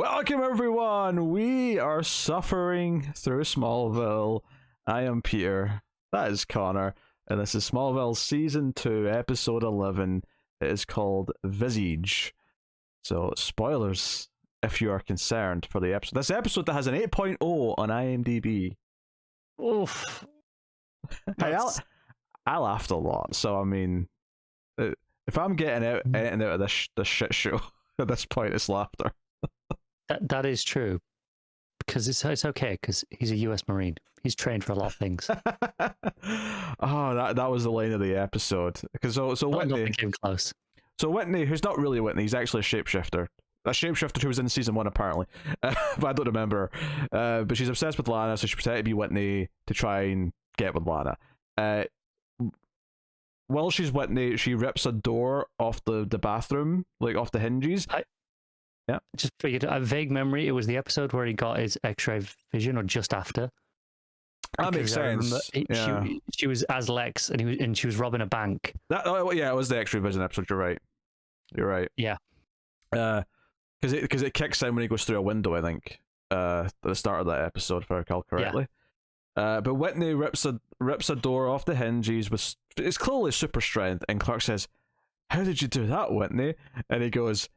Welcome, everyone. We are suffering through Smallville. I am Peter. That is Connor. And this is Smallville Season 2, Episode 11. It is called Visage. So, spoilers if you are concerned for the episode. This episode that has an 8.0 on IMDb. Oof. Hey, I laughed a lot. So, I mean, if I'm getting anything out of this shit show at this point, it's laughter. That is true, because it's okay, because he's a U.S. Marine. He's trained for a lot of things. Oh, that was the line of the episode. Because so Whitney Nothing came close. So Whitney, who's not really Whitney, he's actually a shapeshifter. A shapeshifter who was in season 1 apparently, but I don't remember. But she's obsessed with Lana, so she pretended to be Whitney to try and get with Lana. While she's Whitney, she rips a door off the bathroom, like off the hinges. Yeah. Just figured, a vague memory, it was the episode where he got his X-ray vision, or just after. That makes sense. She was as Lex, and she was robbing a bank. It was the X-ray vision episode. You're right. Yeah. Because it kicks in when he goes through a window, I think. At the start of that episode, if I recall correctly. Yeah. But Whitney rips a door off the hinges with it's clearly super strength, and Clark says, "How did you do that, Whitney?" And he goes,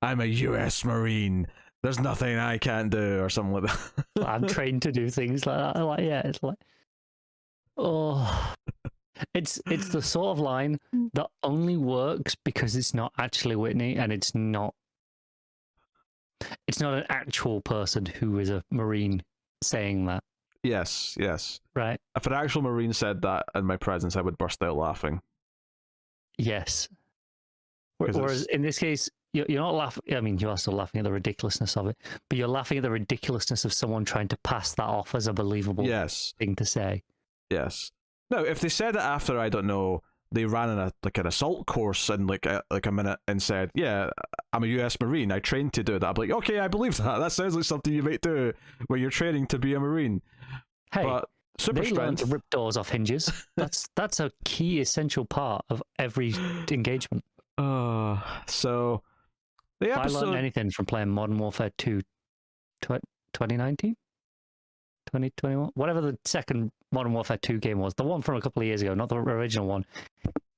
"I'm a U.S. Marine. There's nothing I can't do," or something like that. I'm trained to do things like that. It's like, oh, it's the sort of line that only works because it's not actually Whitney, and it's not an actual person who is a Marine saying that. Yes. Right. If an actual Marine said that in my presence, I would burst out laughing. Yes. Whereas in this case, you're not laughing. I mean, you are still laughing at the ridiculousness of it, but you're laughing at the ridiculousness of someone trying to pass that off as a believable thing to say. Yes. No, if they said it after, I don't know, they ran an assault course in like a minute and said, "Yeah, I'm a U.S. Marine. I trained to do that." I'd be like, "Okay, I believe that. That sounds like something you might do when you're training to be a Marine." Hey, but super they learn to rip doors off hinges. That's a key essential part of every engagement. So the episode. If I learned anything from playing Modern Warfare 2 2019? 2021? Whatever the second Modern Warfare 2 game was, the one from a couple of years ago, not the original one.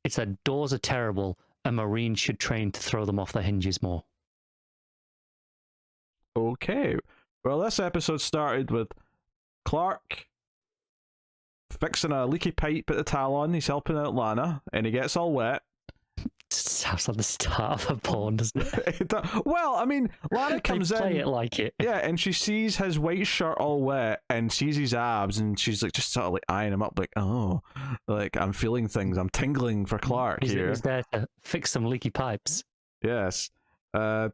It's that doors are terrible, and Marines should train to throw them off the hinges more. Okay. Well, this episode started with Clark fixing a leaky pipe at the Talon. He's helping out Lana, and he gets all wet. Sounds like the start of a porn, doesn't it? Well, I mean, Lana comes in. Play it like it. Yeah, and she sees his white shirt all wet and sees his abs, and she's like just sort of like eyeing him up, like, oh, like I'm feeling things. I'm tingling for Clark here. He's there to fix some leaky pipes. Yes. And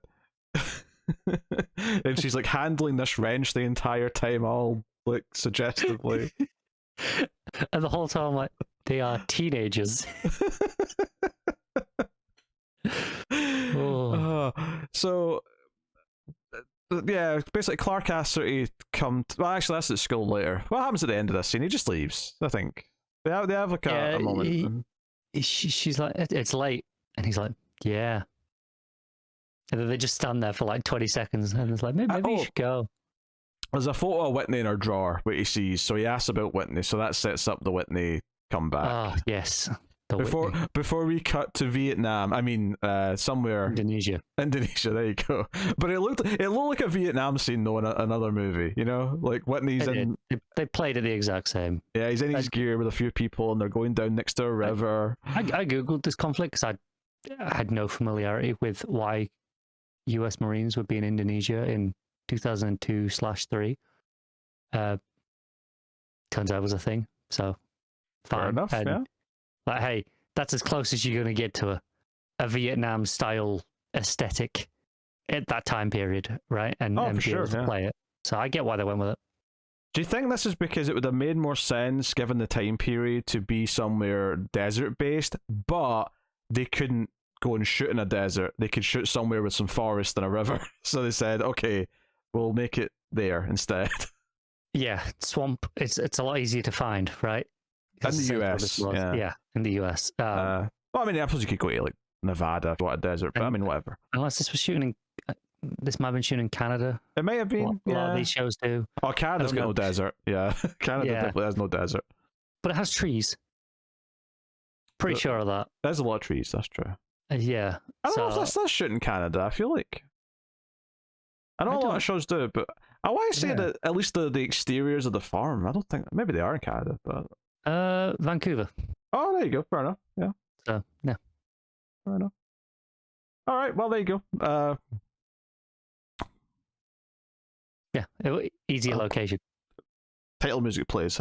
she's like handling this wrench the entire time, all like suggestively. And the whole time, like, they are teenagers. So yeah, basically Clark asks her to come well, actually that's at school later. What happens at the end of this scene? He just leaves, I think. They have like a moment. She's like, "It's late," and he's like, "Yeah," and then they just stand there for like 20 seconds, and it's like, maybe you should go. There's a photo of Whitney in her drawer where he sees, so he asks about Whitney, so that sets up the Whitney comeback. Oh yes. Before we cut to Vietnam, I mean somewhere Indonesia, there you go. But it looked like a Vietnam scene though in another movie, you know, like Whitney's they played it the exact same. Yeah, he's in his gear with a few people and they're going down next to a river. I googled this conflict because I had no familiarity with why US Marines would be in Indonesia in 2002/3. Turns out it was a thing, so fine. Fair enough. Yeah. Like, hey, that's as close as you're going to get to a Vietnam style aesthetic at that time period, right? And be able to play it. So I get why they went with it. Do you think this is because it would have made more sense, given the time period, to be somewhere desert based, but they couldn't go and shoot in a desert? They could shoot somewhere with some forest and a river. So they said, okay, we'll make it there instead. Yeah, swamp. It's a lot easier to find, right? In the US, yeah, in the US. Well, I mean, I suppose you could go to like Nevada if you want a desert, but I mean, whatever. Unless this was shooting in this might have been shown in Canada. It may have been. A lot of these shows do. Oh, Canada's got no desert. Yeah, Canada definitely has no desert. But it has trees. Pretty sure of that. There's a lot of trees. That's true. Yeah. I don't know if that's shit in Canada. I feel like I know a lot of shows do, but I want to say that at least the exteriors of the farm. I don't think maybe they are in Canada, but Vancouver. Oh, there you go. Fair enough. Yeah. So yeah. Fair enough. All right. Well, there you go. Yeah. Easier location. Title music plays.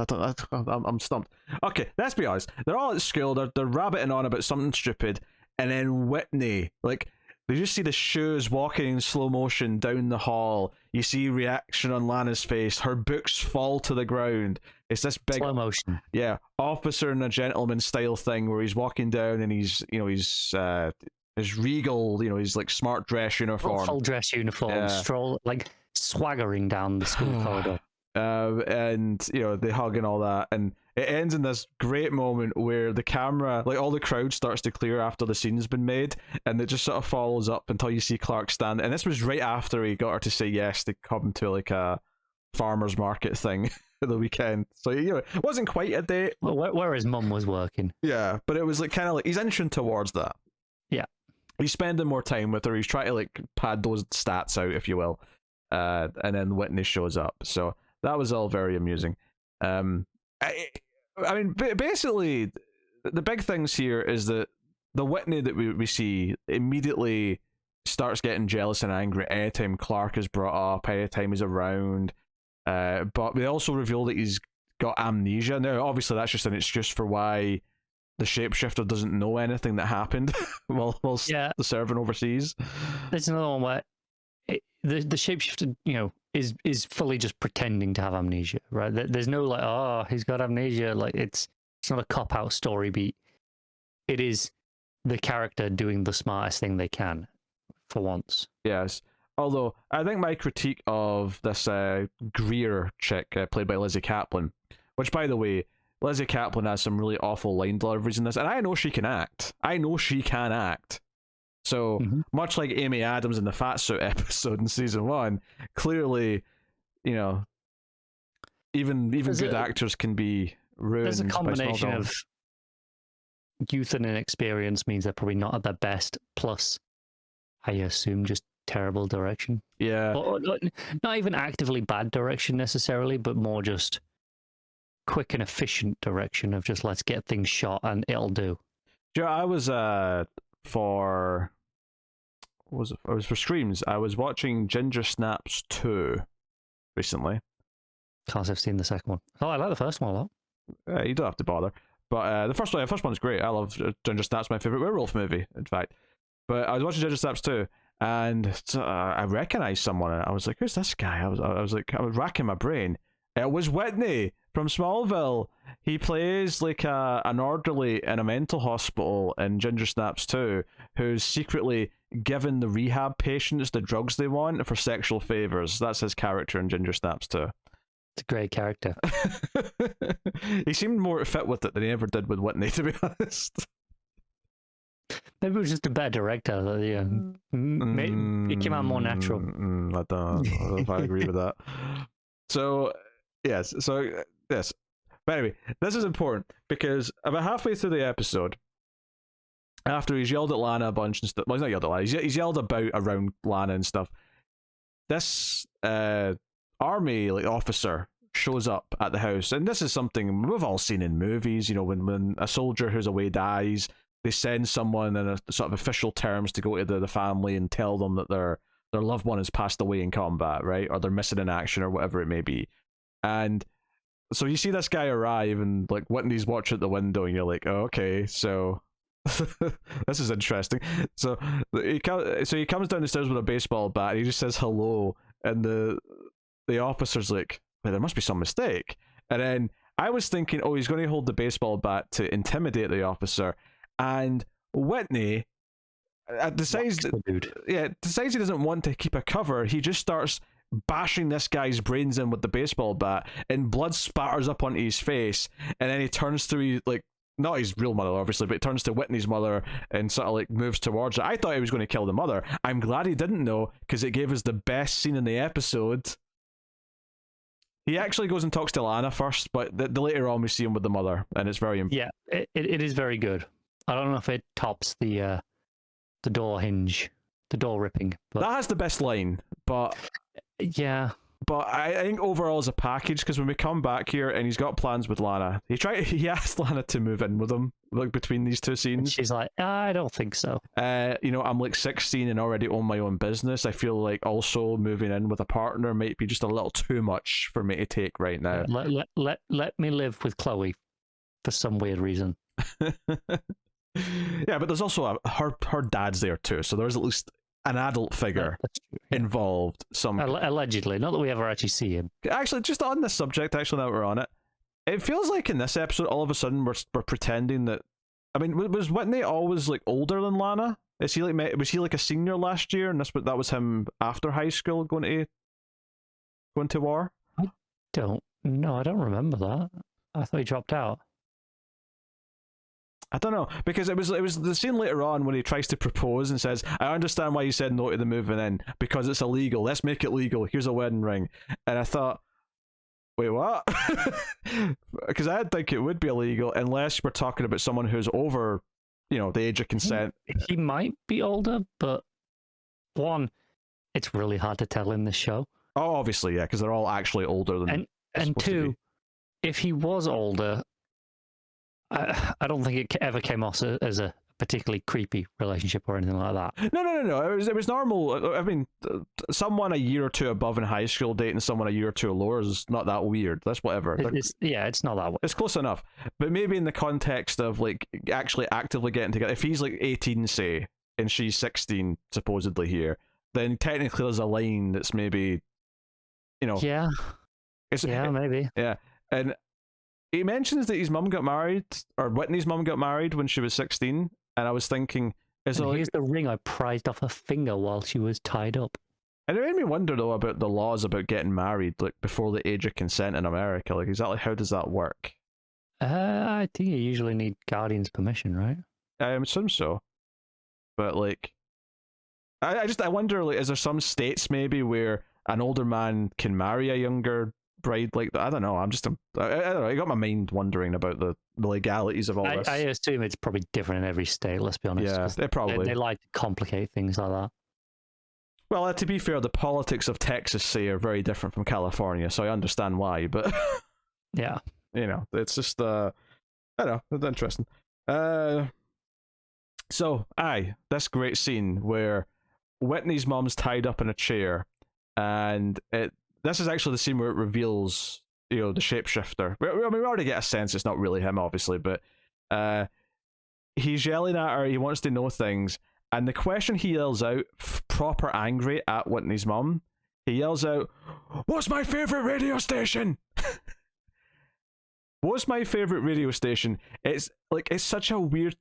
I'm stumped. Okay, let's be honest. They're all at school. They're rabbiting on about something stupid, and then Whitney, like, they just see the shoes walking in slow motion down the hall. You see reaction on Lana's face. Her books fall to the ground. It's this big slow motion. Yeah, officer and a gentleman style thing where he's walking down and he's his regal, he's like smart dress uniform, full dress uniform, stroll like swaggering down the school corridor. And they hug and all that, and it ends in this great moment where the camera, like all the crowd starts to clear after the scene's been made, and it just sort of follows up until you see Clark stand. And this was right after he got her to say yes to come to like a farmer's market thing for the weekend. So it wasn't quite a date. Well, where his mum was working. Yeah, but it was like kind of like he's inching towards that. Yeah, he's spending more time with her. He's trying to like pad those stats out, if you will. And then Whitney shows up. So that was all very amusing. I mean, basically, the big things here is that the Whitney that we see immediately starts getting jealous and angry anytime Clark is brought up, anytime he's around. But we also reveal that he's got amnesia. Now, obviously, that's just an excuse for why the shapeshifter doesn't know anything that happened while the serving overseas. There's another one where the shapeshifter, is fully just pretending to have amnesia, right? There's no like, oh, he's got amnesia. Like it's not a cop-out story beat. It is the character doing the smartest thing they can for once. Yes. Although I think my critique of this Greer chick played by Lizzie Kaplan, which by the way, Lizzie Kaplan has some really awful line deliveries in this, and I know she can act. So much like Amy Adams in the Fat Suit episode in season 1, clearly, even good actors can be ruined. There's a combination of youth and inexperience means they're probably not at their best. Plus, I assume just terrible direction. Yeah, or not even actively bad direction necessarily, but more just quick and efficient direction of just let's get things shot and it'll do. Yeah, I was for Screams. I was watching Ginger Snaps 2 recently. Can't have seen the second one. Oh, I like the first one a lot. You don't have to bother. But the first one's great. I love Ginger Snaps, my favorite werewolf movie, in fact. But I was watching Ginger Snaps 2, and I recognized someone, and I was like, "Who's this guy?" I was racking my brain. It was Whitney from Smallville. He plays like an orderly in a mental hospital in Ginger Snaps 2, who's secretly given the rehab patients the drugs they want for sexual favors. That's his character in Ginger Snaps 2. It's a great character. He seemed more fit with it than he ever did with Whitney, to be honest. Maybe it was just a better director. Yeah. It came out more natural. I don't know if I agree with that. So, yes. But anyway, this is important because about halfway through the episode, after he's yelled at Lana a bunch and stuff, well, he's not yelled at Lana, he's yelled about around Lana and stuff, this army officer shows up at the house, and this is something we've all seen in movies. When a soldier who's away dies, they send someone in a sort of official terms to go to the family and tell them that their loved one has passed away in combat, right? Or they're missing in action or whatever it may be. And so you see this guy arrive, and like Whitney's watching at the window, and you're like, oh, okay, so this is interesting. So he comes down the stairs with a baseball bat, and he just says hello, and the officer's like, well, there must be some mistake. And then I was thinking, oh, he's going to hold the baseball bat to intimidate the officer, and Whitney decides he doesn't want to keep a cover. He just starts bashing this guy's brains in with the baseball bat, and blood spatters up onto his face, and then he turns to not his real mother, obviously, but he turns to Whitney's mother and sort of like moves towards her. I thought he was going to kill the mother. I'm glad he didn't, though, because it gave us the best scene in the episode. He actually goes and talks to Lana first, but the later on we see him with the mother, and it's very yeah, it is very good. I don't know if it tops the door hinge, the door ripping. But that has the best line, but yeah. But I think overall as a package, because when we come back here and he's got plans with Lana, he asked Lana to move in with him, like between these two scenes. And she's like, I don't think so. I'm like 16 and already own my own business. I feel like also moving in with a partner might be just a little too much for me to take right now. Let me live with Chloe for some weird reason. Yeah, but there's also her dad's there too, so there's at least an adult figure involved. Allegedly, not that we ever actually see him. Actually, just on this subject, actually, now that we're on it, it feels like in this episode, all of a sudden we're pretending that. I mean, was Whitney always like older than Lana? Was he like a senior last year, and that was him after high school going to war? I don't remember that. I thought he dropped out. I don't know, because it was the scene later on when he tries to propose and says, I understand why you said no to the moving in, because it's illegal. Let's make it legal. Here's a wedding ring. And I thought, wait, what? Because I didn't think it would be illegal unless we're talking about someone who's over, the age of consent. He might be older, but one, it's really hard to tell in this show. Oh, obviously, yeah, because they're all actually older than. And two, if he was older, I don't think it ever came off as a particularly creepy relationship or anything like that. No. It was normal. I mean, someone a year or two above in high school dating someone a year or two lower is not that weird. That's whatever. It's not that way. It's close enough. But maybe in the context of like actually actively getting together, if he's like 18, say, and she's 16 supposedly here, then technically there's a line that's maybe, Yeah. Maybe. Yeah, and. He mentions that his mum got married, or Whitney's mum got married when she was 16, and I was thinking, here's the ring I prized off her finger while she was tied up. And it made me wonder, though, about the laws about getting married, like, before the age of consent in America. Like, exactly how does that work? I think you usually need guardian's permission, right? I assume so. But, like, I wonder, like, is there some states, maybe, where an older man can marry a younger bride like that? I don't know. I don't know. I got my mind wondering about the legalities of all this. I assume it's probably different in every state, let's be honest. Yeah, they probably. They like to complicate things like that. Well, to be fair, the politics of Texas, say, are very different from California, so I understand why, but... yeah. It's just, I don't know, it's interesting. So, this great scene where Whitney's mom's tied up in a chair, and this is actually the scene where it reveals, the shapeshifter. I mean, we already get a sense it's not really him, obviously, but he's yelling at her, he wants to know things, and the question he yells out, proper angry at Whitney's mom, he yells out, "What's my favourite radio station?" What's my favourite radio station? It's such a weird,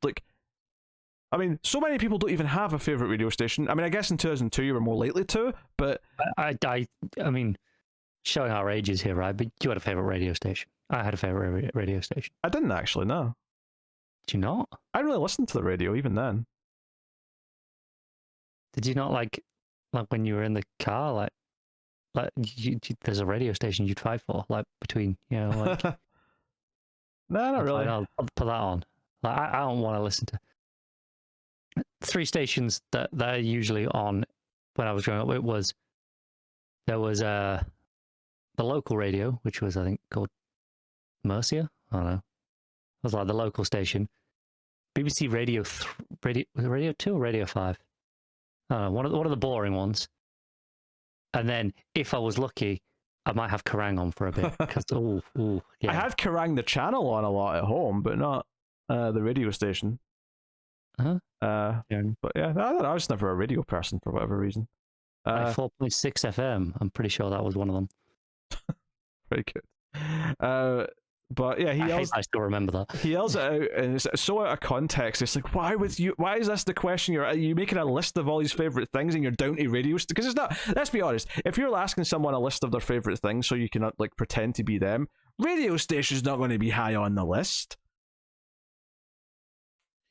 I mean, so many people don't even have a favourite radio station. I mean, I guess in 2002 you were more likely to, but... I mean... Showing our ages here, right? But you had a favourite radio station. I had a favourite radio station. I didn't actually, no. Did you not? I didn't really listen to the radio even then. Did you not like when you were in the car, there's a radio station you'd fight for, between, No, not really. I'll put that on. I don't want to listen to 3 stations that they're usually on. When I was growing up, there was the local radio, which was, I think, called Mercia. I don't know. It was like the local station. BBC Radio, was it Radio 2 or Radio 5? I don't know, one of the boring ones. And then, if I was lucky, I might have Kerrang on for a bit. Because, yeah. I had Kerrang the channel on a lot at home, but not the radio station. Uh-huh. But yeah, I don't know, I was never a radio person for whatever reason. 4.6 FM, I'm pretty sure that was one of them. Very good. But yeah, I still remember that. He yells it out, and it's so out of context. It's like, why is this the question? Are you making a list of all his favorite things and you're down to radio? Because it's not. Let's be honest. If you're asking someone a list of their favorite things so you can pretend to be them, radio station's not going to be high on the list.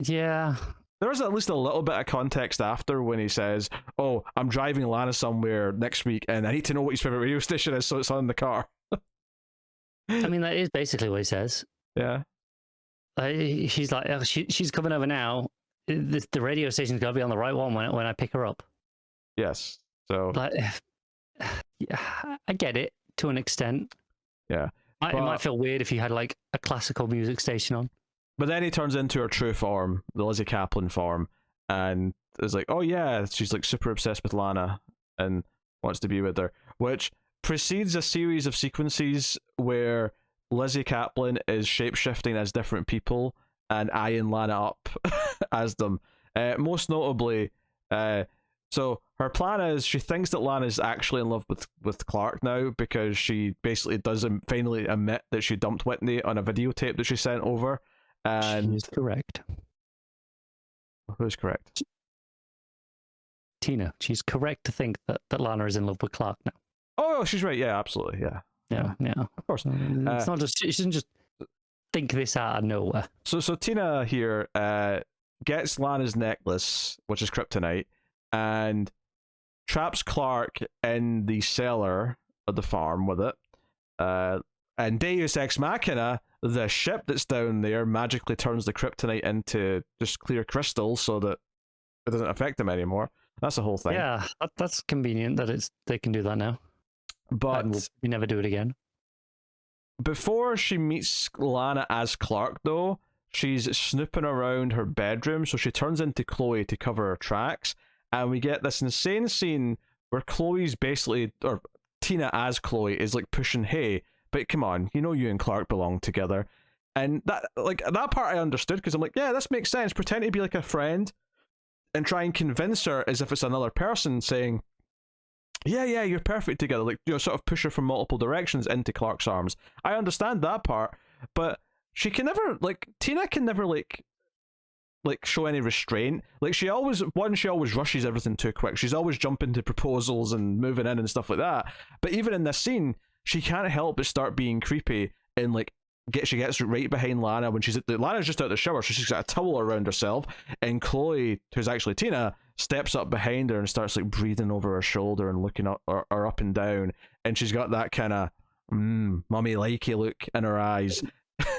Yeah. There is at least a little bit of context after when he says, "Oh, I'm driving Lana somewhere next week, and I need to know what his favorite radio station is, so it's on the car." I mean, that is basically what he says. Yeah. She's like, she's coming over now. The radio station's got to be on the right one when I pick her up. Yes. So. Like, yeah, I get it to an extent. Yeah. It might feel weird if you had like a classical music station on. But then he turns into her true form, the Lizzie Kaplan form, and is like, "Oh yeah," she's like super obsessed with Lana and wants to be with her, which precedes a series of sequences where Lizzie Kaplan is shapeshifting as different people and eyeing Lana up as them. Most notably, so her plan is she thinks that Lana is actually in love with Clark now because she basically does finally admit that she dumped Whitney on a videotape that she sent over. And she's correct. Who's correct? Tina. She's correct to think that Lana is in love with Clark now. Oh, she's right. Yeah, absolutely. Yeah. Of course. It's not just, she shouldn't just think this out of nowhere. So Tina here gets Lana's necklace, which is kryptonite, and traps Clark in the cellar of the farm with it. And Deus Ex Machina, the ship that's down there, magically turns the kryptonite into just clear crystal so that it doesn't affect them anymore. That's the whole thing. Yeah, that's convenient that they can do that now. But we never do it again. Before she meets Lana as Clark, though, she's snooping around her bedroom, so she turns into Chloe to cover her tracks, and we get this insane scene where Chloe's basically, or Tina as Chloe is like pushing, "Hey, but come on, you know you and Clark belong together." And that part I understood, because I'm like, yeah, this makes sense. Pretend to be like a friend and try and convince her as if it's another person saying, yeah, you're perfect together. Like, you know, sort of push her from multiple directions into Clark's arms. I understand that part, but she can never, like, Tina can never, like show any restraint. Like, she always rushes everything too quick. She's always jumping to proposals and moving in and stuff like that. But even in this scene, she can't help but start being creepy and, like, she gets right behind Lana when Lana's just out of the shower, so she's got a towel around herself, and Chloe, who's actually Tina, steps up behind her and starts like breathing over her shoulder and looking up or up and down, and she's got that kind of mummy likey look in her eyes.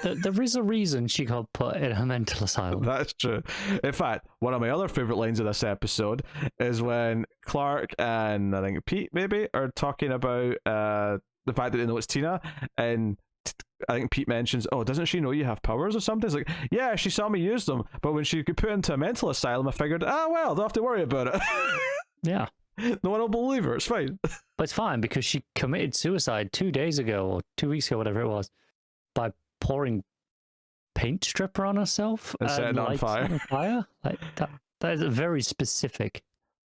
There is a reason she got put in a mental asylum. That's true. In fact, one of my other favorite lines of this episode is when Clark and I think Pete maybe are talking about the fact that they know it's Tina, and I think Pete mentions, "Oh, doesn't she know you have powers or something?" It's like, yeah, she saw me use them, but when she got put into a mental asylum, I figured, well, don't have to worry about it. Yeah. No one will believe her. It's fine. But it's fine because she committed suicide 2 days ago or 2 weeks ago, whatever it was, by pouring paint stripper on herself and setting on fire. Like that is very specific.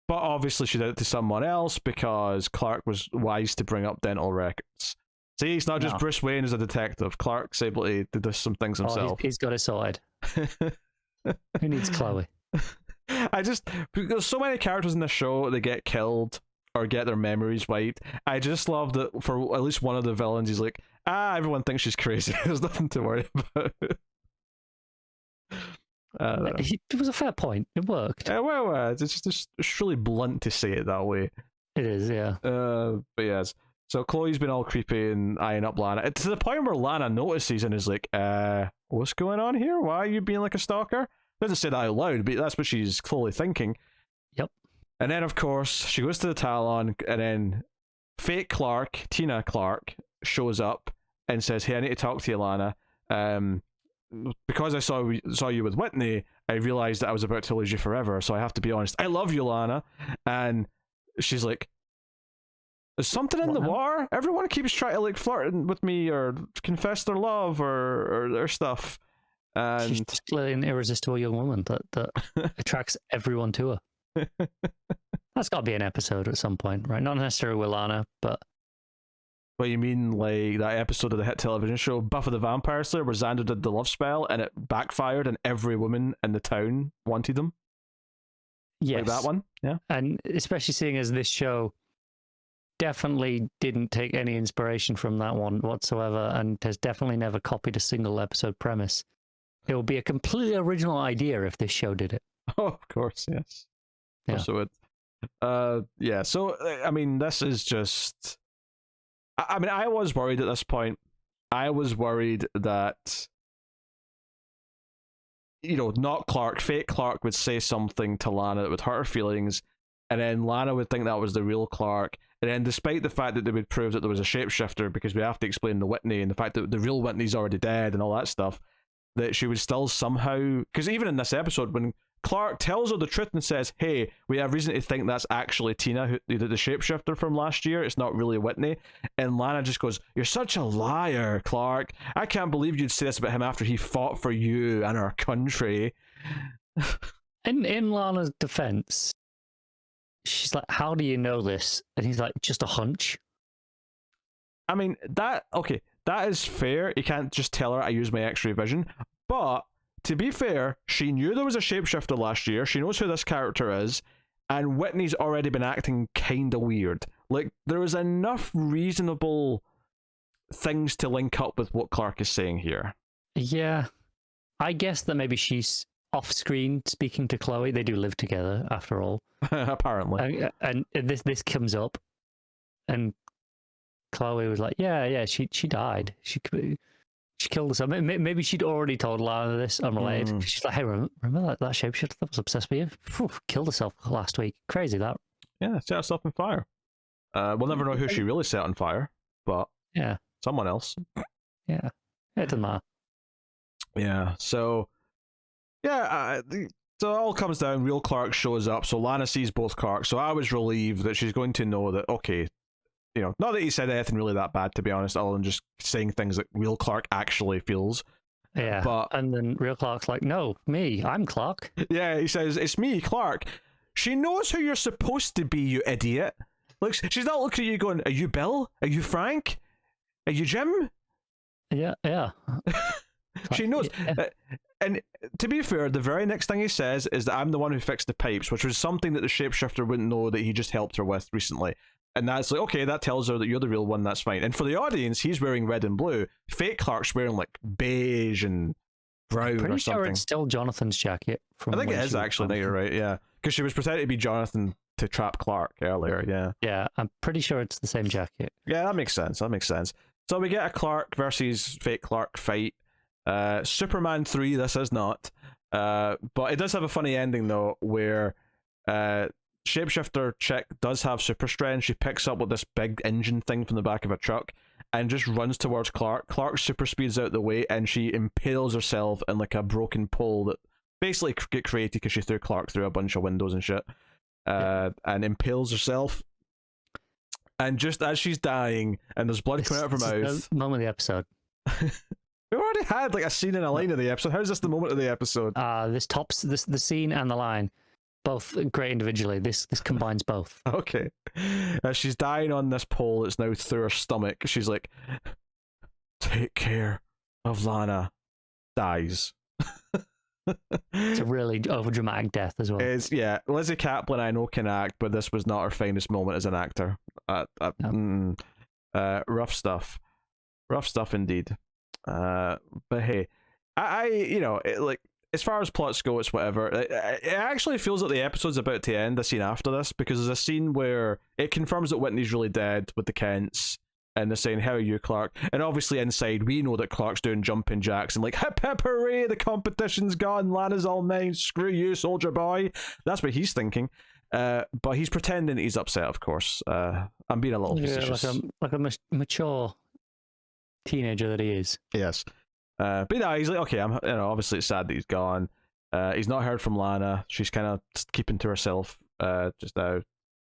But obviously she did it to someone else because Clark was wise to bring up dental records. See, it's not just Bruce Wayne as a detective. Clark's able to do some things himself. He's got it sorted. Who needs Chloe? There's so many characters in the show that get killed or get their memories wiped. I just love that for at least one of the villains, he's like, everyone thinks she's crazy. There's nothing to worry about. It was a fair point. It worked. It's just really blunt to say it that way. It is, yeah. But yes. So Chloe's been all creepy and eyeing up Lana to the point where Lana notices and is like, what's going on here? Why are you being like a stalker? Doesn't say that out loud, but that's what she's clearly thinking. Yep. And then, of course, she goes to the Talon, and then fake Clark, Tina Clark, shows up and says, "Hey, I need to talk to you, Lana. Because I saw you with Whitney, I realized that I was about to lose you forever, so I have to be honest. I love you, Lana." And she's like, "Is something in the water? Everyone keeps trying to like flirt with me or confess their love or stuff." And she's just clearly an irresistible young woman that attracts everyone to her. That's got to be an episode at some point, right? Not necessarily with Lana, but... What you mean, like that episode of the hit television show Buffy the Vampire Slayer where Xander did the love spell and it backfired and every woman in the town wanted him? Yes. Like that one? Yeah. And especially seeing as this show definitely didn't take any inspiration from that one whatsoever and has definitely never copied a single episode premise. It would be a completely original idea if this show did it. Oh, of course, yes. Of course it would. Yeah, so, I mean, this is just... I mean, I was worried at this point. I was worried that, not Clark, fake Clark would say something to Lana that would hurt her feelings, and then Lana would think that was the real Clark, and then despite the fact that they would prove that there was a shapeshifter, because we have to explain the Whitney, and the fact that the real Whitney's already dead and all that stuff, that she would still somehow... Because even in this episode, when Clark tells her the truth and says, hey, we have reason to think that's actually Tina, the shapeshifter from last year, it's not really Whitney, and Lana just goes, you're such a liar, Clark. I can't believe you'd say this about him after he fought for you and our country. In Lana's defense, she's like, how do you know this? And he's like, just a hunch. I mean, that is fair. You can't just tell her I use my X-ray vision, but to be fair, she knew there was a shapeshifter last year. She knows who this character is, and Whitney's already been acting kind of weird. Like, there is enough reasonable things to link up with what Clark is saying here. Yeah. I guess that maybe she's off-screen speaking to Chloe. They do live together, after all. Apparently. And this comes up, and Chloe was like, yeah, she died. She killed herself. Maybe she'd already told Lana this unrelated. She's like, hey, remember that shapeshifter that was obsessed with you? Phew, killed herself last week. Crazy, that. Yeah, set herself on fire. We'll never know who she really set on fire, but yeah, someone else. Yeah, it doesn't matter. Yeah, so... Yeah, so it all comes down, real Clark shows up, so Lana sees both Clarks, so I was relieved that she's going to know that, okay, not that he said anything really that bad, to be honest, other than just saying things that real Clark actually feels. Yeah, and then real Clark's like, no, me, I'm Clark. Yeah, he says, it's me, Clark. She knows who you're supposed to be, you idiot. Like, she's not looking at you going, are you Bill? Are you Frank? Are you Jim? Yeah. She knows. Yeah. And to be fair, the very next thing he says is that I'm the one who fixed the pipes, which was something that the shapeshifter wouldn't know that he just helped her with recently. And that's like, okay, that tells her that you're the real one, that's fine. And for the audience, he's wearing red and blue. Fake Clark's wearing like beige and brown or something. Pretty sure it's still Jonathan's jacket. I think it is actually, no, you're right, yeah. Because she was pretending to be Jonathan to trap Clark earlier, yeah. Yeah, I'm pretty sure it's the same jacket. Yeah, that makes sense, So we get a Clark versus fake Clark fight. Superman 3, this is not. But it does have a funny ending, though, where shapeshifter chick does have super strength. She picks up with this big engine thing from the back of a truck and just runs towards Clark. Clark super speeds out the way and she impales herself in like a broken pole that basically get created because she threw Clark through a bunch of windows and shit. And impales herself. And just as she's dying and there's blood coming out of her mouth. The moment of the episode. We already had like a scene and a line of the episode. How is this the moment of the episode? This tops the scene and the line. Both great individually. This combines both. Okay. As she's dying on this pole that's now through her stomach, she's like, take care of Lana. Dies. It's a really overdramatic death as well. Yeah. Lizzie Kaplan, I know, can act, but this was not her finest moment as an actor. No. Rough stuff. Rough stuff indeed. But hey, like, as far as plots go, it's whatever. It actually feels like the episode's about to end, the scene after this, because there's a scene where it confirms that Whitney's really dead with the Kents, and they're saying, how are you, Clark? And obviously inside, we know that Clark's doing jumping jacks and like, hip hip hooray, the competition's gone, Lana's all mine, screw you, soldier boy. That's what he's thinking. But he's pretending he's upset, of course. I'm being a little facetious. Like a mature teenager that he is. Yes. But no, he's like, okay, obviously it's sad that he's gone. He's not heard from Lana. She's kind of keeping to herself just now,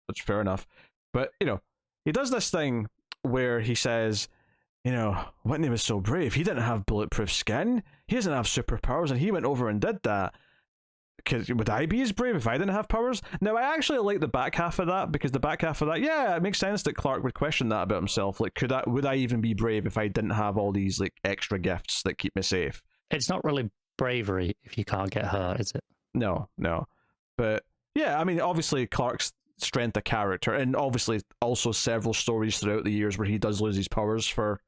which is fair enough. But, he does this thing where he says, Whitney was so brave. He didn't have bulletproof skin. He doesn't have superpowers, and he went over and did that. Because would I be as brave if I didn't have powers? Now, I actually like the back half of that, because the back half of that, yeah, it makes sense that Clark would question that about himself. Like, would I even be brave if I didn't have all these like extra gifts that keep me safe? It's not really bravery if you can't get hurt, is it? No. But yeah, I mean, obviously Clark's strength of character, and obviously also several stories throughout the years where he does lose his powers for,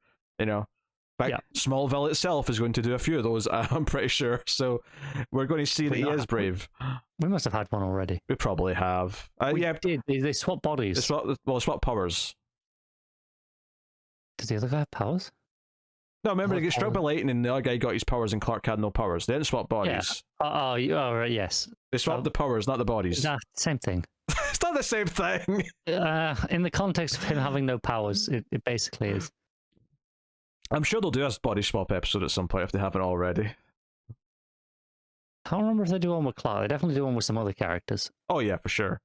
Smallville itself is going to do a few of those, I'm pretty sure. So we're going to see that he is brave. We must have had one already. We probably have. We did. They swap bodies. They swap powers. Does the other guy have powers? No, remember, he got struck by lightning and the other guy got his powers and Clark had no powers. They didn't swap bodies. Yeah. Right, yes. They swapped the powers, not the bodies. Nah, same thing. It's not the same thing. In the context of him having no powers, it basically is. I'm sure they'll do a body swap episode at some point if they haven't already. I can't remember if they do one with Clark. They definitely do one with some other characters. Oh yeah, for sure.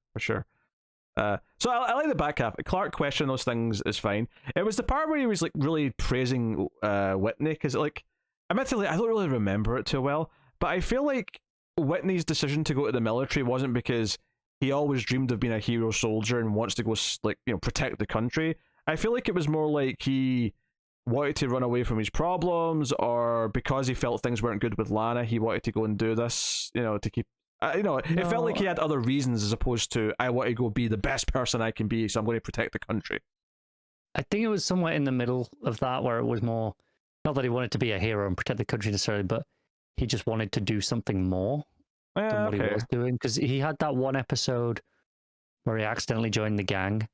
So I like the back half. Clark questioning those things is fine. It was the part where he was like really praising Whitney, because like, admittedly, I don't really remember it too well, but I feel like Whitney's decision to go to the military wasn't because he always dreamed of being a hero soldier and wants to go protect the country. I feel like it was more like he wanted to run away from his problems, or because he felt things weren't good with Lana, he wanted to go and do this, to keep. It felt like he had other reasons as opposed to, I want to go be the best person I can be, so I'm going to protect the country. I think it was somewhere in the middle of that, where it was more, not that he wanted to be a hero and protect the country necessarily, but he just wanted to do something more than what he was doing. Because he had that one episode where he accidentally joined the gang.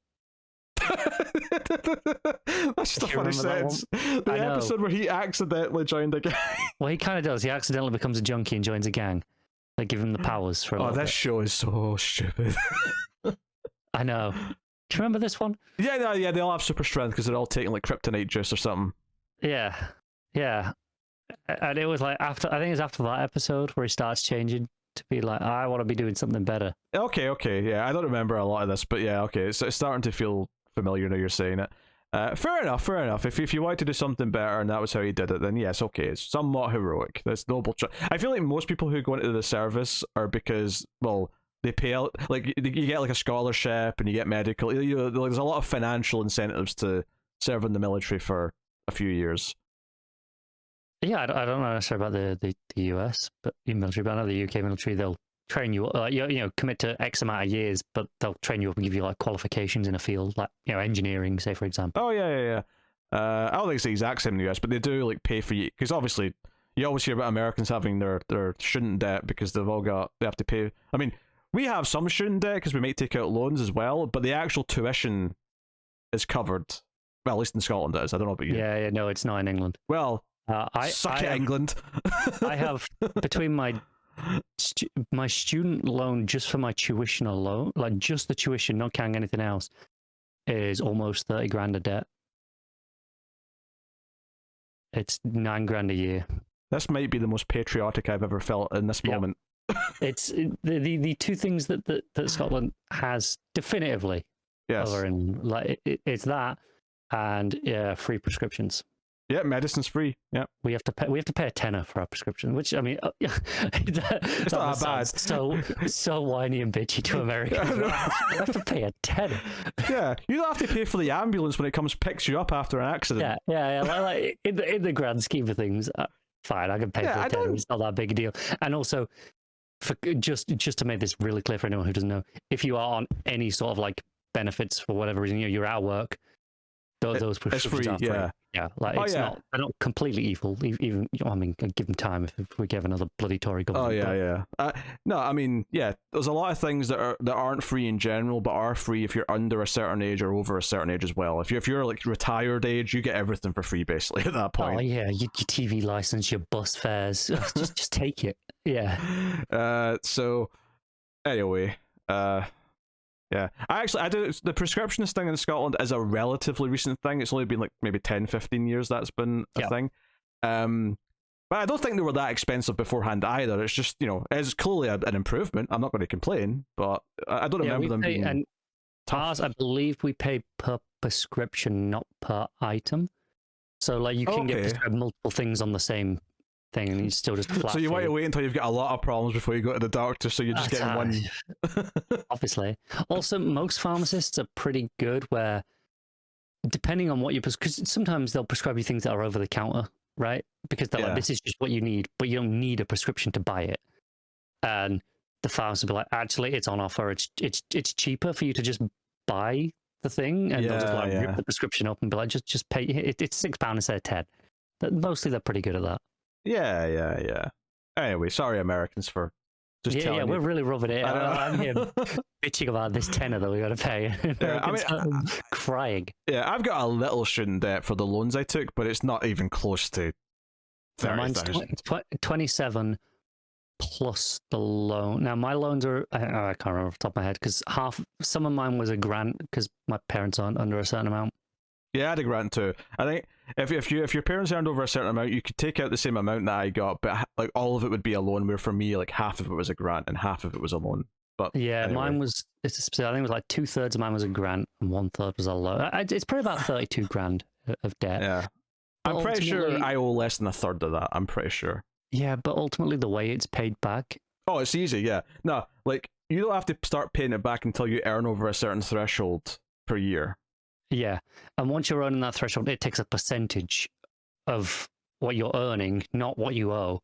That's just a funny sentence. The episode where he accidentally joined the gang. Well, he kind of does. He accidentally becomes a junkie and joins a gang. They give him the powers for a little bit. Show is so stupid. I know. Do you remember this one? Yeah, they all have super strength because they're all taking like kryptonite juice or something. Yeah. And it was like I think it's after that episode where he starts changing to be like, I want to be doing something better. Okay, yeah. I don't remember a lot of this, but yeah, okay. It's starting to feel familiar now you're saying it. Fair enough. If you wanted to do something better and that was how he did it, then yes, okay, it's somewhat heroic. That's noble. I feel like most people who go into the service are because, well, they pay out, like you get like a scholarship and you get medical. There's a lot of financial incentives to serve in the military for a few years. Yeah, I don't know necessarily about the US, but in military, but I know the UK military, they'll train you, commit to X amount of years, but they'll train you up and give you like qualifications in a field, like engineering, say for example. Oh yeah. I don't think it's the exact same in the US, but they do like pay for you, because obviously you always hear about Americans having their student debt because they have to pay. I mean, we have some student debt because we might take out loans as well, but the actual tuition is covered. Well, at least in Scotland it is. I don't know about you. Yeah, no, it's not in England. Well, suck it, England. I have between my student loan just for my tuition alone, like just the tuition, not counting anything else, is almost 30 grand a debt. It's $9 a year. This might be the most patriotic I've ever felt in this moment. It's the two things that Scotland has definitively over in, like it's that and free prescriptions. Yeah, medicine's free. Yeah, we have to pay a tenner for our prescription, which I mean, it's not that bad. So whiny and bitchy to Americans. We have to pay a tenner. Yeah, you don't have to pay for the ambulance when it picks you up after an accident. Yeah. Like in the grand scheme of things, fine, I can pay for a tenner. It's not that big a deal. And also, for just to make this really clear for anyone who doesn't know, if you are on any sort of like benefits for whatever reason, you're out of work, those prescriptions are free. Yeah, like they're not completely evil. Even I mean, give them time if we give another bloody Tory government. No, I mean, there's a lot of things that aren't free in general, but are free if you're under a certain age or over a certain age as well. If you're like retired age, you get everything for free basically at that point. Oh yeah, your TV license, your bus fares, just take it. Yeah. So anyway, yeah, I do. The prescriptionist thing in Scotland is a relatively recent thing. It's only been like maybe 10-15 years that's been a thing. But I don't think they were that expensive beforehand either. It's just, it's clearly an improvement. I'm not going to complain, but I don't remember them being and tough. Ours, I believe we pay per prescription, not per item. So like you can get prescribed multiple things on the same thing and you still just flat. So you want to wait until you've got a lot of problems before you go to the doctor, so you're just getting one. Obviously. Also, most pharmacists are pretty good where, depending on what you because sometimes they'll prescribe you things that are over the counter, right? Because they're like, this is just what you need, but you don't need a prescription to buy it. And the pharmacist will be like, actually, it's on offer. It's cheaper for you to just buy the thing, and they'll just rip the prescription up and be like, just pay. It's £6 instead of 10. Mostly they're pretty good at that. Yeah. Anyway, sorry Americans for just telling you. We're really rubbing it. I'm here bitching about this tenner that we got to pay. I'm crying. Yeah, I've got a little student debt for the loans I took, but it's not even close to 30,000. 27 plus the loan. Now my loans are I can't remember off the top of my head because some of mine was a grant because my parents aren't under a certain amount. Yeah, I had a grant too. I think if your parents earned over a certain amount, you could take out the same amount that I got, but like all of it would be a loan. Where for me, like half of it was a grant and half of it was a loan. But yeah, anyway. Mine was. I think it was like 2/3 of mine was a grant and 1/3 was a loan. It's probably about 32 grand of debt. Yeah, but I'm pretty sure I owe less than a third of that. I'm pretty sure. Yeah, but ultimately the way it's paid back. Oh, it's easy. Yeah, no, like you don't have to start paying it back until you earn over a certain threshold per year. Yeah, and once you're earning that threshold, it takes a percentage of what you're earning, not what you owe.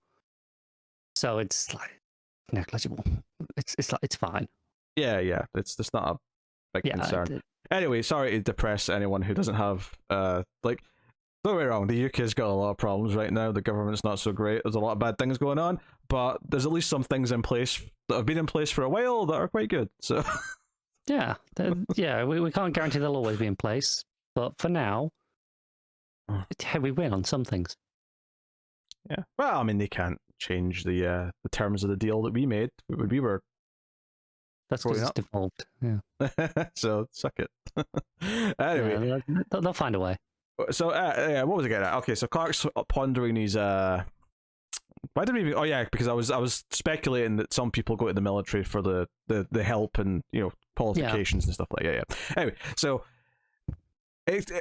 So it's like negligible. It's fine. Yeah. It's not a big concern. Anyway, sorry to depress anyone who doesn't have like. Don't get me wrong, the UK's got a lot of problems right now. The government's not so great. There's a lot of bad things going on, but there's at least some things in place that have been in place for a while that are quite good. So. Yeah, we can't guarantee they'll always be in place, but for now, we win on some things. Yeah, well, I mean, they can't change the terms of the deal that we made. We were. That's because it's default. Yeah. So suck it. Anyway, they'll find a way. So what was I getting at? Okay, so Clark's pondering his why did we even? Oh yeah, because I was speculating that some people go to the military for the help and qualifications and stuff like that. Yeah. Anyway, so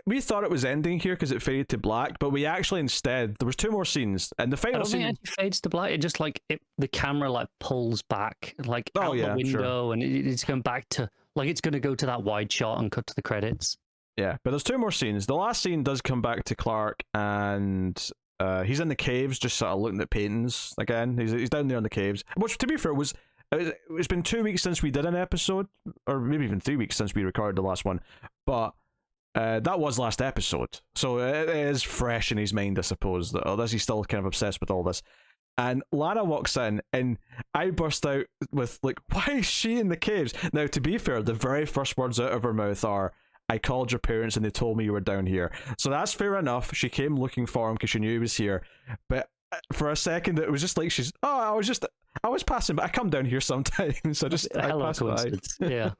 we thought it was ending here because it faded to black, but we actually instead there was 2 more scenes, and the final scene think it fades to black. It just the camera like pulls back out the window, and it's going back to it's going to go to that wide shot and cut to the credits. Yeah, but there's 2 more scenes. The last scene does come back to Clark, and he's in the caves, just sort of looking at paintings again. He's down there in the caves. Which, to be fair, it's been 2 weeks since we did an episode, or maybe even 3 weeks since we recorded the last one. But that was last episode, so it is fresh in his mind, I suppose. That he's still kind of obsessed with all this. And Lana walks in, and I burst out with "Why is she in the caves?" Now, to be fair, the very first words out of her mouth are, "I called your parents and they told me you were down here." So that's fair enough. She came looking for him because she knew he was here. But for a second, it was just like I was passing by. I come down here sometimes. So I passed by. Yeah.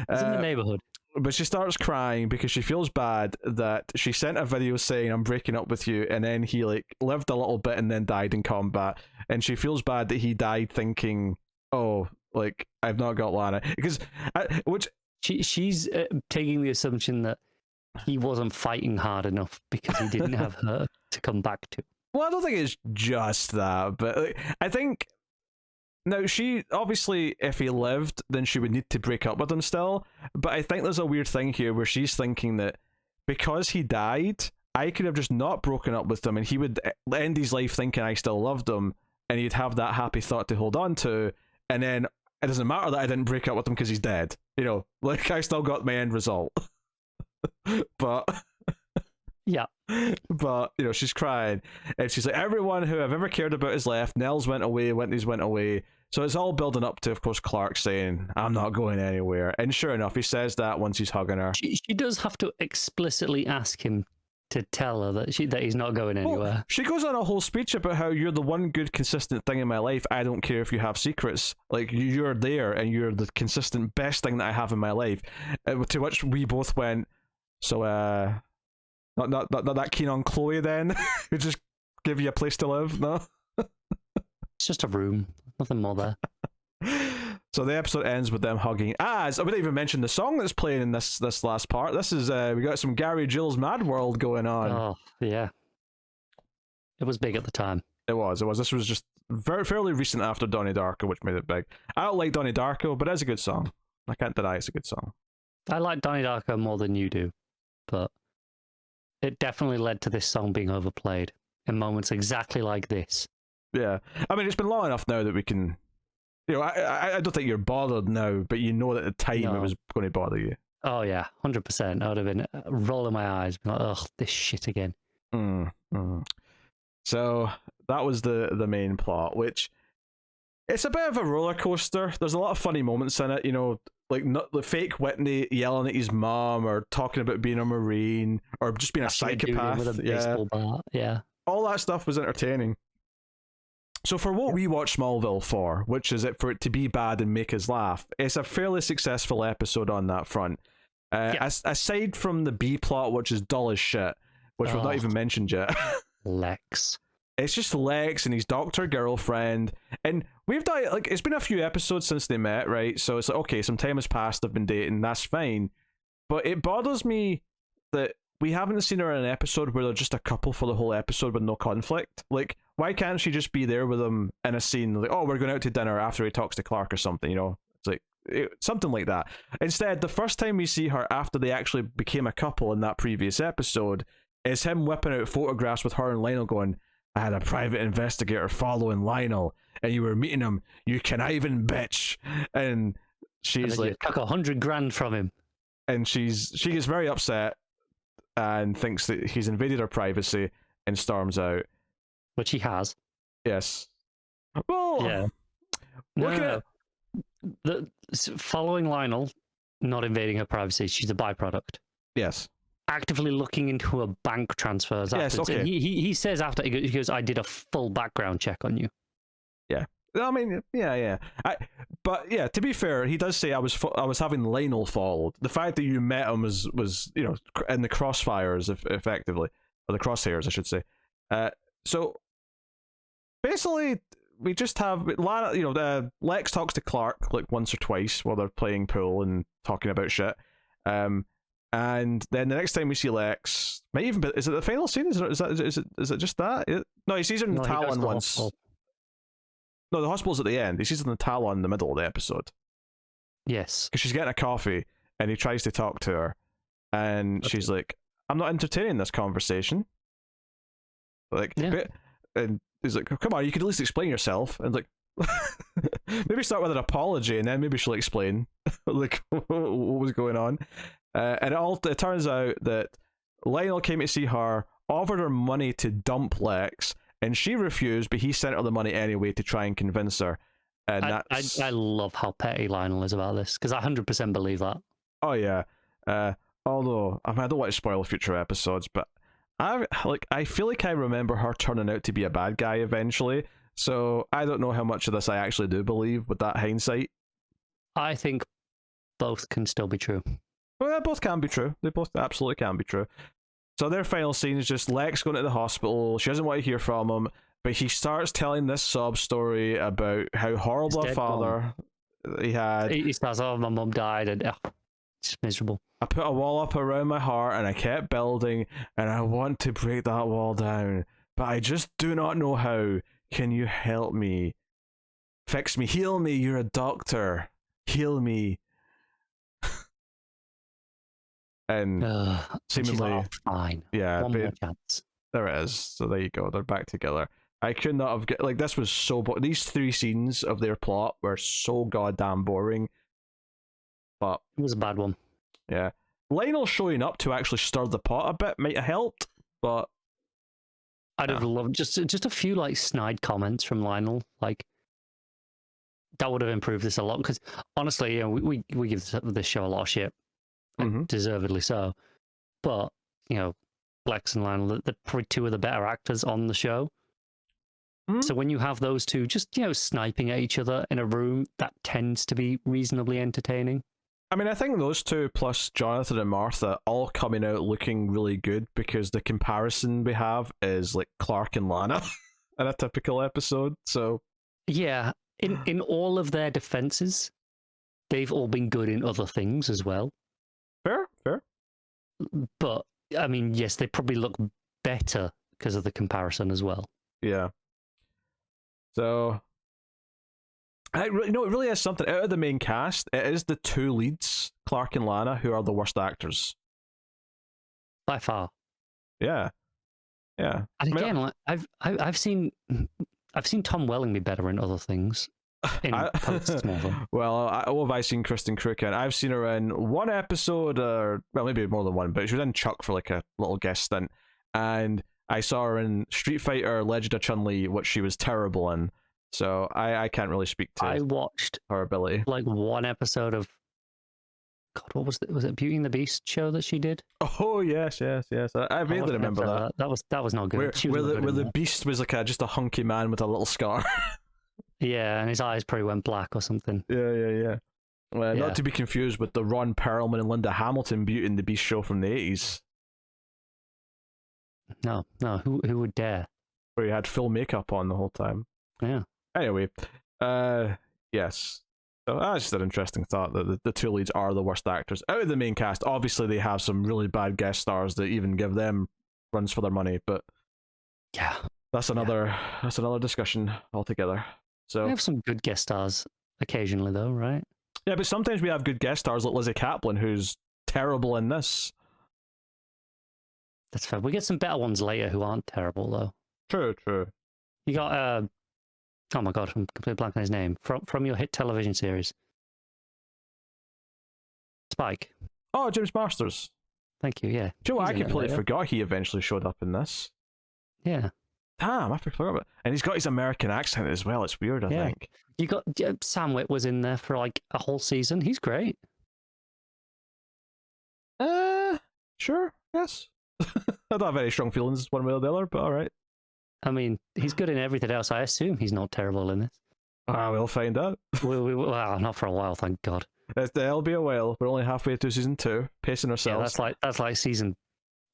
It's in the neighborhood. But she starts crying because she feels bad that she sent a video saying, "I'm breaking up with you," and then he lived a little bit and then died in combat. And she feels bad that he died thinking, "Oh, I've not got Lana." Because She's taking the assumption that he wasn't fighting hard enough because he didn't have her to come back to. Well, I don't think it's just that, but I think now she obviously, if he lived, then she would need to break up with him still. But I think there's a weird thing here where she's thinking that because he died, I could have just not broken up with him, and he would end his life thinking I still loved him, and he'd have that happy thought to hold on to, and then it doesn't matter that I didn't break up with him because he's dead. I still got my end result. But yeah. But she's crying, and she's like, "Everyone who I've ever cared about has left. Nels went away. Wendy's went away." So it's all building up to, of course, Clark saying, "I'm not going anywhere." And sure enough, he says that once he's hugging her. She does have to explicitly ask him to tell her that he's not going anywhere. Well, she goes on a whole speech about how you're the one good, consistent thing in my life. I don't care if you have secrets. You're there, and you're the consistent best thing that I have in my life. To which we both went, so not that keen on Chloe then? Who just give you a place to live? No? It's just a room. Nothing more there. So the episode ends with them hugging. I wouldn't even mention the song that's playing in this last part. This is we got some Gary Jules Mad World going on. Oh yeah, it was big at the time. It was. This was just fairly recent after Donnie Darko, which made it big. I don't like Donnie Darko, but it's a good song. I can't deny it's a good song. I like Donnie Darko more than you do, but it definitely led to this song being overplayed in moments exactly like this. Yeah, I mean, it's been long enough now that we can. I don't think you're bothered now, but that at the time it was going to bother you. Oh yeah, 100%. I would have been rolling my eyes, being like, "Ugh, this shit again." So that was the main plot, which it's a bit of a roller coaster. There's a lot of funny moments in it, like not the fake Whitney yelling at his mom or talking about being a Marine or just being a psychopath. With a baseball bat. Yeah. All that stuff was entertaining. So for what we watch Smallville for, which is for it to be bad and make us laugh, it's a fairly successful episode on that front. Aside from the B plot, which is dull as shit, which we've not even mentioned yet. Lex. It's just Lex and his doctor girlfriend, and we've done like it's been a few episodes since they met, right? So it's like, okay, some time has passed, they've been dating, that's fine. But it bothers me that we haven't seen her in an episode where they're just a couple for the whole episode with no conflict. Like, why can't she just be there with him in a scene like, oh, we're going out to dinner after he talks to Clark or something, It's like something like that. Instead, the first time we see her after they actually became a couple in that previous episode is him whipping out photographs with her and Lionel going, I had a private investigator following Lionel, and you were meeting him, you conniving bitch. And she's like, took $100,000 from him. And she gets very upset and thinks that he's invaded her privacy and storms out. Which he has. Yes. Well, yeah. Following Lionel, not invading her privacy, she's a byproduct. Yes. Actively looking into her bank transfers. Yes, okay. He says after, he goes, I did a full background check on you. Yeah. I mean, yeah. But yeah, to be fair, he does say I was having Lionel followed. The fact that you met him was in the crossfires, effectively, or the crosshairs, I should say. So basically, we just have Lana. Lex talks to Clark like once or twice while they're playing pool and talking about shit. And then the next time we see Lex, might even be, is it the final scene? Is it just that? No, he sees her in the Talon once. Hospital. No, the hospital's at the end. He sees her in the Talon in the middle of the episode. Yes. Because she's getting a coffee, and he tries to talk to her, and she's like, I'm not entertaining this conversation. Like, and he's like, come on, you could at least explain yourself. And like, maybe start with an apology, and then maybe she'll explain like what was going on. And it turns out that Lionel came to see her, offered her money to dump Lex, and she refused, but he sent her the money anyway to try and convince her. And I love how petty Lionel is about this, because I 100% believe that. Oh yeah. Although I don't want to spoil future episodes, but I feel like I remember her turning out to be a bad guy eventually. So I don't know how much of this I actually do believe with that hindsight. I think both can still be true. Well, they both can be true. They both absolutely can be true. So their final scene is just Lex going to the hospital. She doesn't want to hear from him, but he starts telling this sob story about how horrible a father he had. He starts, my mum died, and it's miserable. I put a wall up around my heart, and I kept building, and I want to break that wall down, but I just do not know how. Can you help me? Fix me. Heal me. You're a doctor. Heal me. And seemingly, like, fine. Yeah, one more chance. There it is. So there you go. They're back together. I could not have like this was so these 3 scenes of their plot were so goddamn boring. But it was a bad one. Yeah, Lionel showing up to actually stir the pot a bit might have helped, but I'd have loved just a few like snide comments from Lionel, like that would have improved this a lot. Because honestly, we give this show a lot of shit. Deservedly so, but Lex and Lionel, they're probably 2 of the better actors on the show. So when you have those 2 just sniping at each other in a room, that tends to be reasonably entertaining. I mean, I think those 2 plus Jonathan and Martha all coming out looking really good, because the comparison we have is like Clark and Lana in a typical episode. So yeah, in all of their defenses, they've all been good in other things as well. Fair. But, I mean, yes, they probably look better because of the comparison as well. Yeah. So, it really is something. Out of the main cast, it is the 2 leads, Clark and Lana, who are the worst actors. By far. Yeah. And again, I've seen Tom Welling be better in other things. Well, what have I seen Kristin Kreuk in? I've seen her in 1 episode, or well, maybe more than 1, but she was in Chuck for like a little guest stint, and I saw her in Street Fighter Legend of Chun-Li, which she was terrible in. So I can't really speak to I watched her ability. like one episode of God, what was it? Was it Beauty and the Beast show that she did? Oh yes. I vaguely remember that. That was not good. Where the Beast was like just a hunky man with a little scar. Yeah, and his eyes probably went black or something. Yeah. Not to be confused with the Ron Perlman and Linda Hamilton Beauty and the Beast show from the 80s. No, who would dare? Where he had full makeup on the whole time. Yeah. Anyway, yes. So that's just an interesting thought that the two leads are the worst actors out of the main cast. Obviously, they have some really bad guest stars that even give them runs for their money, but yeah, that's another discussion altogether. So we have some good guest stars occasionally, though, right? Yeah, but sometimes we have good guest stars like Lizzie Kaplan, who's terrible in this. That's fair. We get some better ones later who aren't terrible, though. True. You got oh my god, I'm completely blank on his name. From your hit television series. Spike. Oh, James Masters. Thank you, yeah. Do you know what? I completely forgot he eventually showed up in this. Yeah. Damn, I forgot about it. And he's got his American accent as well. It's weird, I think. You got Sam Witt was in there for like a whole season. He's great. Sure, yes. I don't have any strong feelings one way or the other, but all right. I mean, he's good in everything else. I assume he's not terrible in this. We'll find out. Well, not for a while, thank God. It'll be a while. We're only halfway through season 2, pacing ourselves. Yeah, that's like season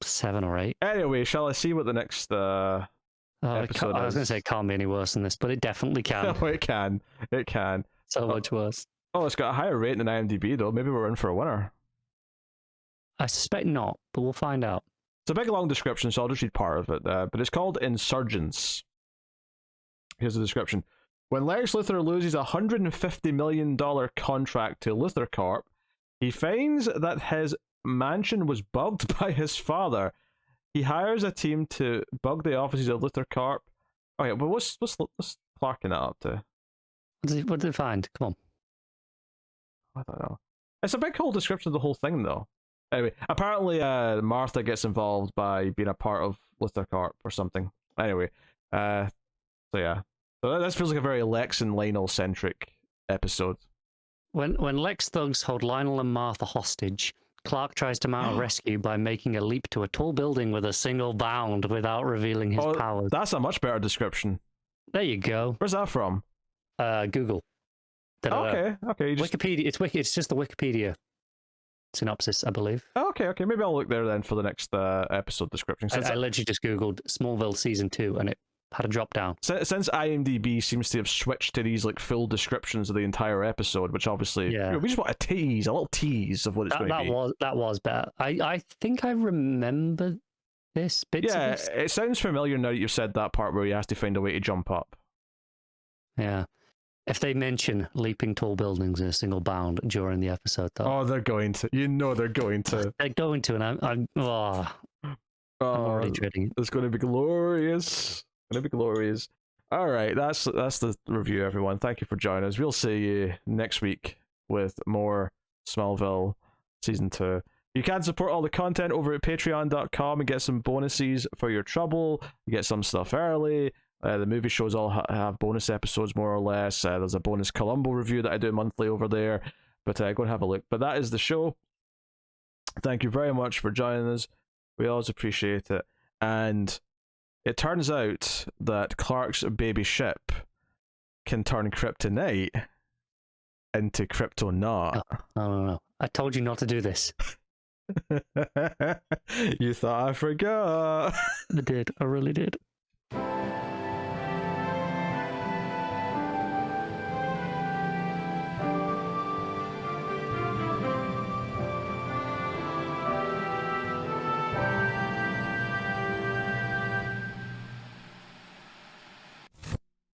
7 or 8. Anyway, shall I see what the next episode I was going to say it can't be any worse than this, but it definitely can. Oh, it can. It can. So much worse. Oh, it's got a higher rating than IMDb, though. Maybe we're in for a winner. I suspect not, but we'll find out. It's a big, long description, so I'll just read part of it. But it's called Insurgents. Here's the description. When Lex Luthor loses a $150 million contract to Luthor Corp, he finds that his mansion was bugged by his father. He hires a team to bug the offices of Luthor Corp. Okay, but what's Clark in that up to? What did it find? Come on. I don't know. It's a big whole description of the whole thing, though. Anyway, apparently Martha gets involved by being a part of Luthor Corp or something. Anyway, so yeah. So this feels like a very Lex and Lionel-centric episode. When Lex thugs hold Lionel and Martha hostage, Clark tries to mount a rescue by making a leap to a tall building with a single bound without revealing his powers. That's a much better description. There you go. Where's that from? Google. Okay. Wikipedia. It's just the Wikipedia synopsis, I believe. Okay. Maybe I'll look there then for the next episode description. I literally just Googled Smallville Season 2 and it had a drop down. Since IMDb seems to have switched to these like full descriptions of the entire episode, which obviously we just want a little tease of what it's going to be. That was better. I think I remember this bit. Yeah, it sounds familiar now that you've said that part where he has to find a way to jump up. Yeah. If they mention leaping tall buildings in a single bound during the episode, though. Oh, they're going to. You know they're going to. They're going to, and I'm already dreading it. It's going to be glorious. All right, that's the review, everyone. Thank you for joining us. We'll see you next week with more Smallville Season 2. You can support all the content over at patreon.com and get some bonuses for your trouble. You get some stuff early. The movie shows all have bonus episodes, more or less. There's a bonus Columbo review that I do monthly over there. But go and have a look. But that is the show. Thank you very much for joining us. We always appreciate it. And it turns out that Clark's baby ship can turn kryptonite into kryptonaut. No. I told you not to do this. You thought I forgot. I did. I really did.